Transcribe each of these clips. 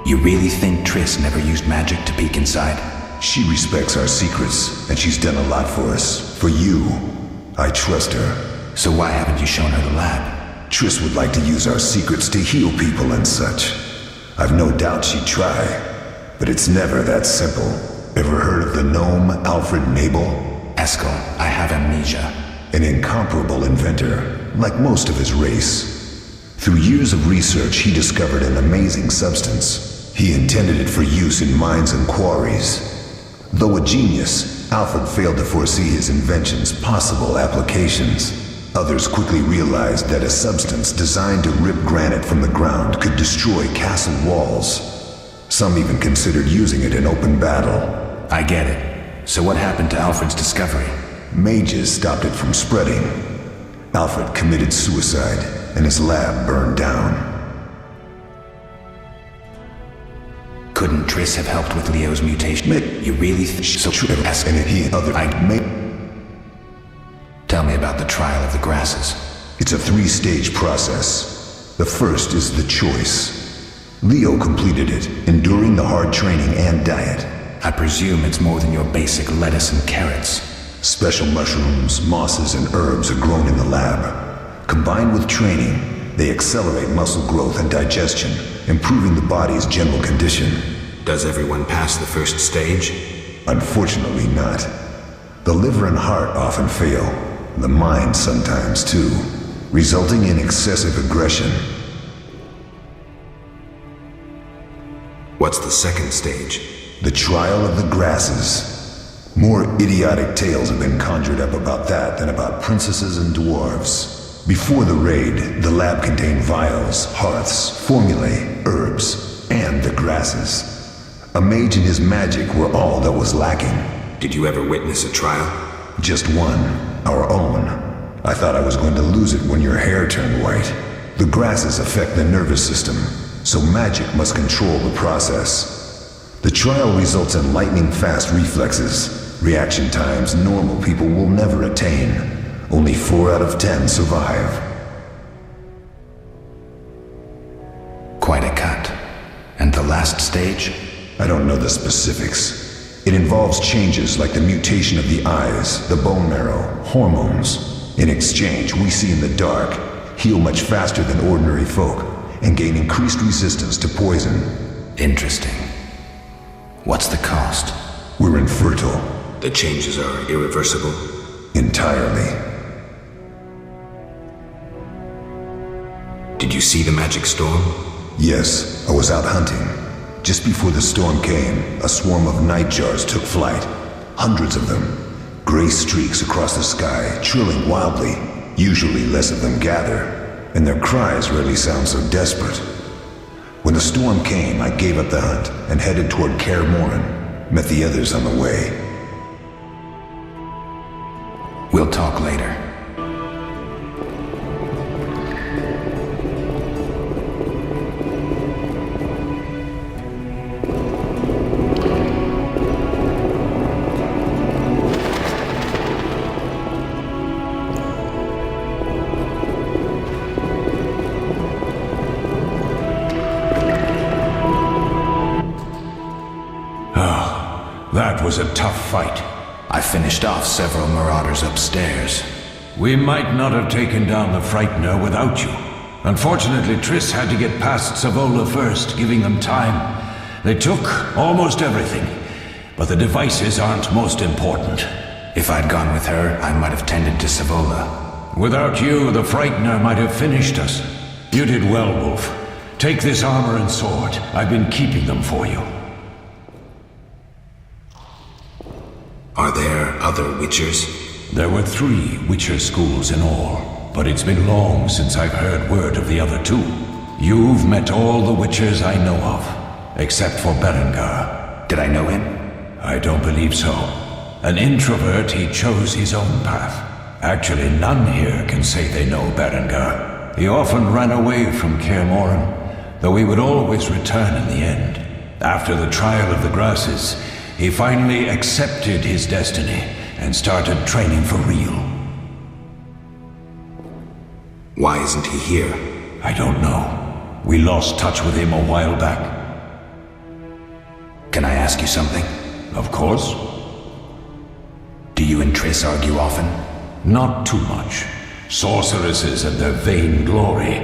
You really think Triss never used magic to peek inside? She respects our secrets, and she's done a lot for us. For you, I trust her. So why haven't you shown her the lab? Triss would like to use our secrets to heal people and such. I've no doubt she'd try, but it's never that simple. Ever heard of the gnome Alfred Nabel? Eskel, I have amnesia. An incomparable inventor, like most of his race. Through years of research, he discovered an amazing substance. He intended it for use in mines and quarries. Though a genius, Alfred failed to foresee his invention's possible applications. Others quickly realized that a substance designed to rip granite from the ground could destroy castle walls. Some even considered using it in open battle. I get it. So what happened to Alfred's discovery? Mages stopped it from spreading. Alfred committed suicide, and his lab burned down. Couldn't Triss have helped with Leo's mutation? You really think so? And he and other Tell me about the trial of the grasses. It's a 3-stage process. The first is the choice. Leo completed it, enduring the hard training and diet. I presume it's more than your basic lettuce and carrots. Special mushrooms, mosses, and herbs are grown in the lab. Combined with training, they accelerate muscle growth and digestion, improving the body's general condition. Does everyone pass the first stage? Unfortunately not. The liver and heart often fail, the mind sometimes too, resulting in excessive aggression. What's the second stage? The trial of the grasses. More idiotic tales have been conjured up about that than about princesses and dwarves. Before the raid, the lab contained vials, hearths, formulae, herbs, and the grasses. A mage and his magic were all that was lacking. Did you ever witness a trial? Just one, our own. I thought I was going to lose it when your hair turned white. The grasses affect the nervous system, so magic must control the process. The trial results in lightning-fast reflexes, reaction times normal people will never attain. Only 4 out of 10 survive. Quite a cut. And the last stage? I don't know the specifics. It involves changes like the mutation of the eyes, the bone marrow, hormones. In exchange, we see in the dark, heal much faster than ordinary folk, and gain increased resistance to poison. Interesting. What's the cost? We're infertile. The changes are irreversible? Entirely. Did you see the magic storm? Yes, I was out hunting. Just before the storm came, a swarm of nightjars took flight. Hundreds of them. Gray streaks across the sky, trilling wildly. Usually less of them gather, and their cries rarely sound so desperate. When the storm came, I gave up the hunt and headed toward Kaer Morhen. Met the others on the way. We'll talk later. That was a tough fight. I finished off several marauders upstairs. We might not have taken down the Frightener without you. Unfortunately, Triss had to get past Savola first, giving them time. They took almost everything, but the devices aren't most important. If I'd gone with her, I might have tended to Savola. Without you, the Frightener might have finished us. You did well, Wolf. Take this armor and sword. I've been keeping them for you. Are there other Witchers? There were 3 Witcher schools in all, but it's been long since I've heard word of the other 2. You've met all the Witchers I know of, except for Berengar. Did I know him? I don't believe so. An introvert, he chose his own path. Actually, none here can say they know Berengar. He often ran away from Kaer Morhen, though he would always return in the end. After the trial of the grasses, he finally accepted his destiny and started training for real. Why isn't he here? I don't know. We lost touch with him a while back. Can I ask you something? Of course. Do you and Triss argue often? Not too much. Sorceresses and their vain glory.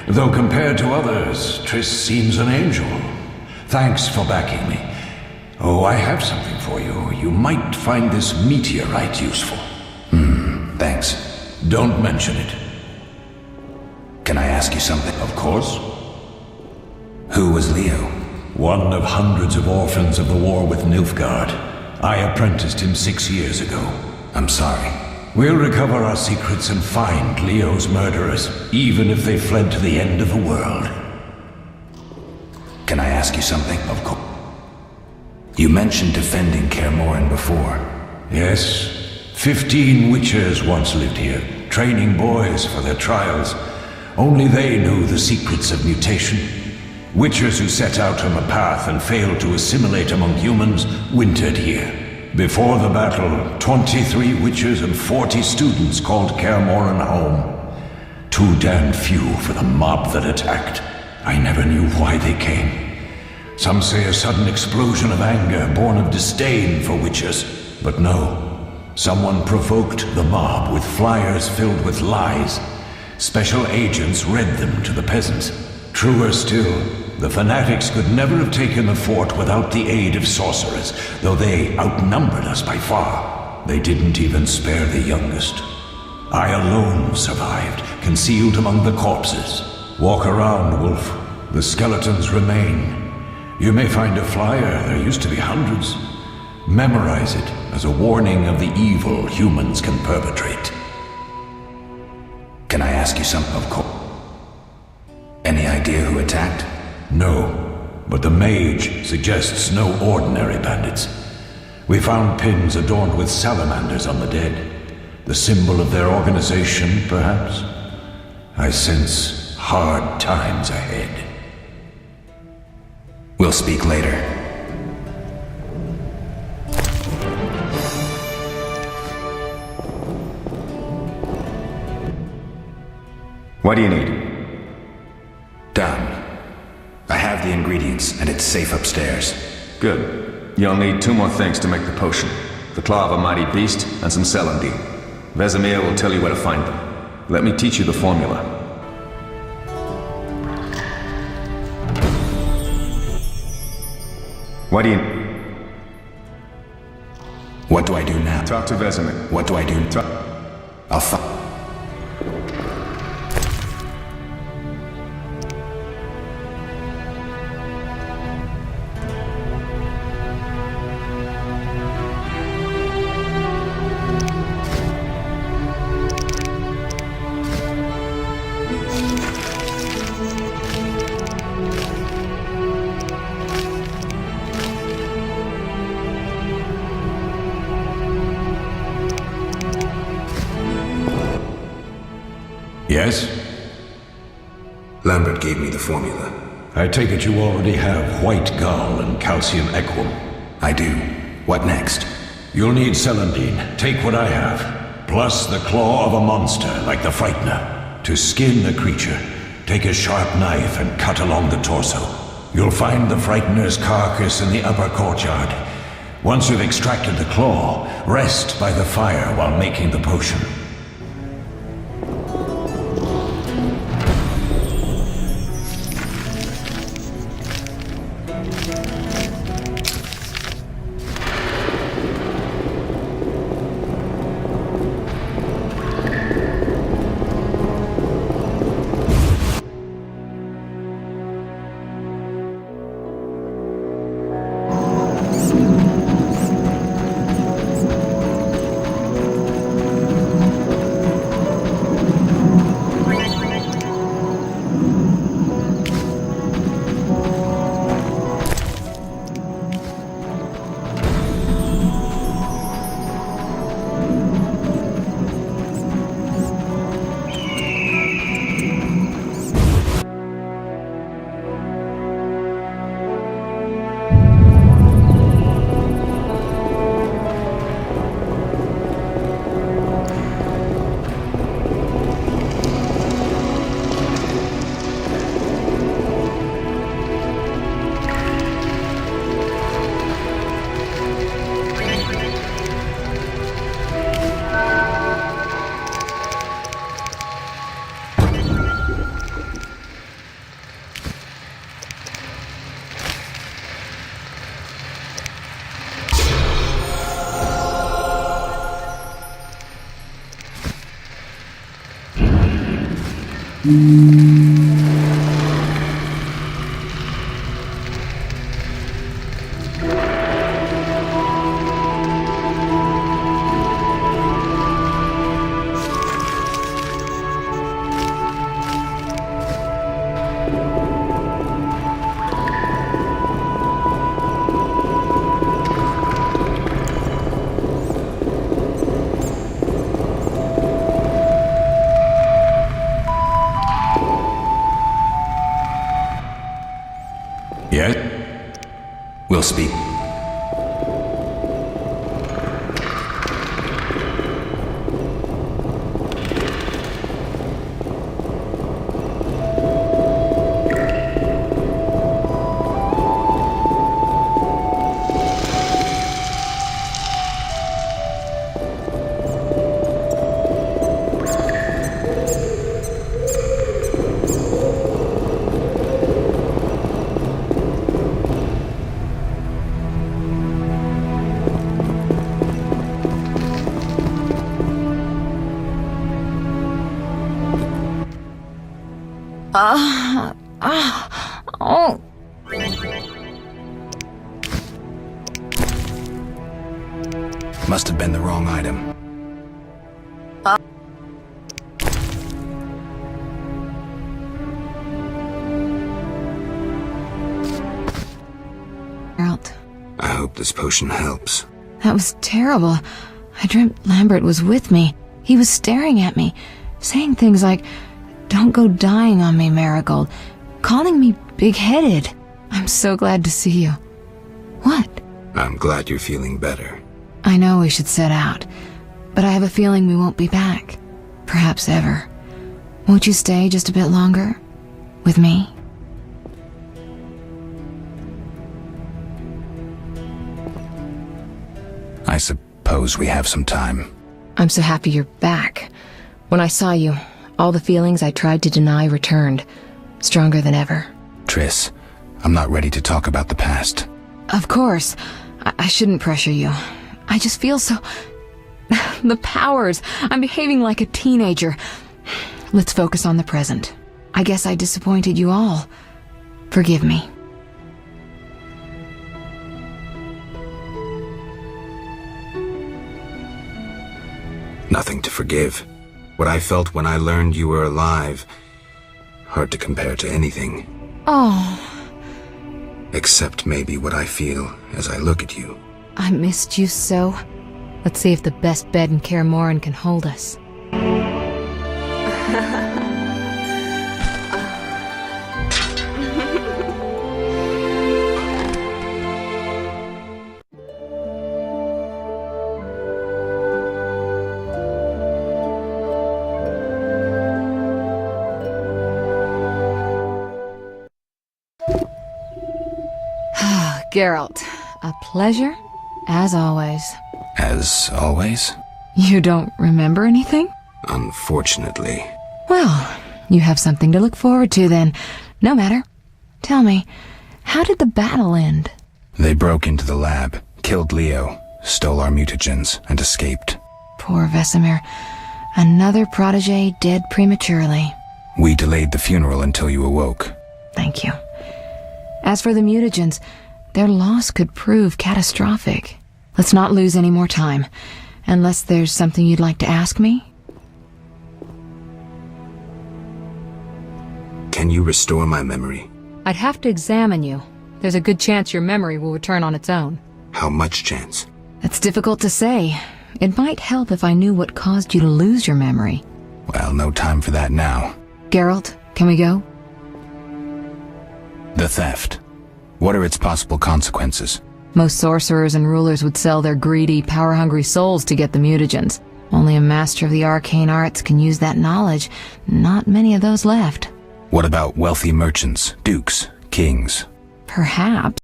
Though compared to others, Triss seems an angel. Thanks for backing me. Oh, I have something for you. You might find this meteorite useful. Thanks. Don't mention it. Can I ask you something? Of course. Who was Leo? One of hundreds of orphans of the war with Nilfgaard. I apprenticed him 6 years ago. I'm sorry. We'll recover our secrets and find Leo's murderers, even if they fled to the end of the world. Can I ask you something? Of course. You mentioned defending Kaer Morhen before. Yes. 15 witchers once lived here, training boys for their trials. Only they knew the secrets of mutation. Witchers who set out on a path and failed to assimilate among humans wintered here. Before the battle, 23 witchers and 40 students called Kaer Morhen home. Too damn few for the mob that attacked. I never knew why they came. Some say a sudden explosion of anger born of disdain for witchers. But no. Someone provoked the mob with flyers filled with lies. Special agents read them to the peasants. Truer still, the fanatics could never have taken the fort without the aid of sorcerers, though they outnumbered us by far. They didn't even spare the youngest. I alone survived, concealed among the corpses. Walk around, Wolf. The skeletons remain. You may find a flyer, there used to be hundreds. Memorize it as a warning of the evil humans can perpetrate. Can I ask you something? Of course. Any idea who attacked? No, but the mage suggests no ordinary bandits. We found pins adorned with salamanders on the dead. The symbol of their organization, perhaps? I sense hard times ahead. We'll speak later. What do you need? Done. I have the ingredients, and it's safe upstairs. Good. You'll need 2 more things to make the potion. The claw of a mighty beast, and some celandine. Vesemir will tell you where to find them. Let me teach you the formula. What do you... What do I do now? Talk to Vesemir. What do I do? I'll find... Yes? Lambert gave me the formula. I take it you already have white gall and calcium equum. I do. What next? You'll need celandine. Take what I have. Plus the claw of a monster, like the Frightener. To skin a creature, take a sharp knife and cut along the torso. You'll find the Frightener's carcass in the upper courtyard. Once you've extracted the claw, rest by the fire while making the potion. Yes? We'll speak. Oh. Must have been the wrong item. Geralt, I hope this potion helps. that was terrible. I dreamt Lambert was with me. He was staring at me, saying things like, "Don't go dying on me, Marigold," calling me big-headed. I'm so glad to see you. What? I'm glad you're feeling better. I know we should set out, but I have a feeling we won't be back. Perhaps ever. Won't you stay just a bit longer? With me? I suppose we have some time. I'm so happy you're back. When I saw you, all the feelings I tried to deny returned, stronger than ever. Triss, I'm not ready to talk about the past. Of course. I shouldn't pressure you. I just feel so... the powers. I'm behaving like a teenager. Let's focus on the present. I guess I disappointed you all. Forgive me. Nothing to forgive. What I felt when I learned you were alive, hard to compare to anything. Oh, Except maybe what I feel as I look at you. I missed you so. Let's see if the best bed in Kaer Morhen can hold us. Geralt, a pleasure, as always. As always? You don't remember anything? Unfortunately. Well, you have something to look forward to then. No matter. Tell me, how did the battle end? They broke into the lab, killed Leo, stole our mutagens, and escaped. Poor Vesemir. Another protege dead prematurely. We delayed the funeral until you awoke. Thank you. As for the mutagens, their loss could prove catastrophic. Let's not lose any more time. Unless there's something you'd like to ask me? Can you restore my memory? I'd have to examine you. There's a good chance your memory will return on its own. How much chance? It's difficult to say. It might help if I knew what caused you to lose your memory. Well, no time for that now. Geralt, can we go? The theft. What are its possible consequences? Most sorcerers and rulers would sell their greedy, power-hungry souls to get the mutagens. Only a master of the arcane arts can use that knowledge. Not many of those left. What about wealthy merchants, dukes, kings? Perhaps.